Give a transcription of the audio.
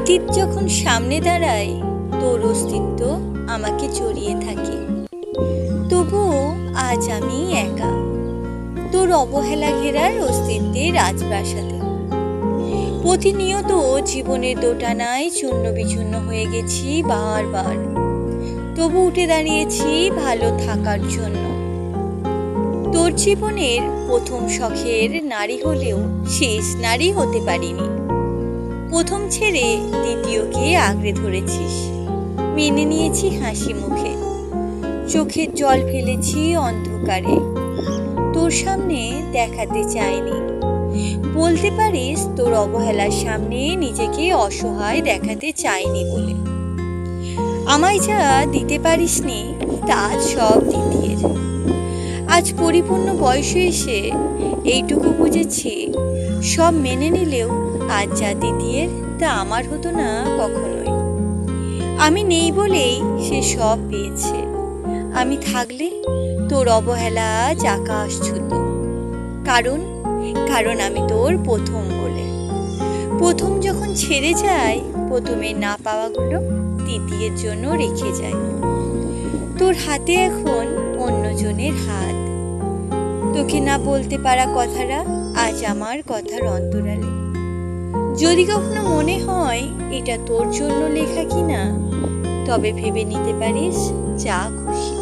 অতীত যখন সামনে দাঁড়ায় তোর অস্তিত্ব আমাকে জড়িয়ে থাকে। তবুও আজ আমি একা তোর অবহেলা ঘেরার অস্তিত্বের রাজপ্রাসাদে। প্রতিনিয়ত জীবনের দোটানায় চূর্ণ বিচূর্ণ হয়ে গেছি বারবার, তবু উঠে দাঁড়িয়েছি ভালো থাকার জন্য। তোর জীবনের প্রথম শখের নারী হলেও শেষ নারী হতে পারিনি। প্রথম ছেড়ে দ্বিতীয়কে আঁকড়ে ধরেছিস, মেনে নিয়েছি হাসি মুখে। চোখের জল ফেলেছি অন্ধকারে, তোর সামনে দেখাতে চাইনি। বলতে পারিস তোর অবহেলার সামনে নিজেকে অসহায় দেখাতে চাইনি বলে। আমায় যা দিতে পারিসনি তা সব দ্বিতীয়ের। আজ পরিপূর্ণ বয়সে এসে এইটুকু বুঝেছি, সব মেনে নিলেও আজ যা দ্বিতীয়ের তা আমার হতো না কখনোই। আমি নেই বলেই সে সব পেয়েছে, আমি থাকলে তোর অবহেলা আজ আকাশ ছুতো। কারণ আমি তোর প্রথম বলে। প্রথম যখন ছেড়ে যায়, প্রথমে না পাওয়াগুলো দ্বিতীয়ের জন্য রেখে যায়। তোর হাতে এখন অন্যজনের হাত। তোকে না বলতে পারা কথাটা আজ আমার কথার অন্তরালে। যদি কখনো মনে হয় এটা তোর জন্য লেখা কিনা, তবে ভেবে নিতে পারিস যা খুশি।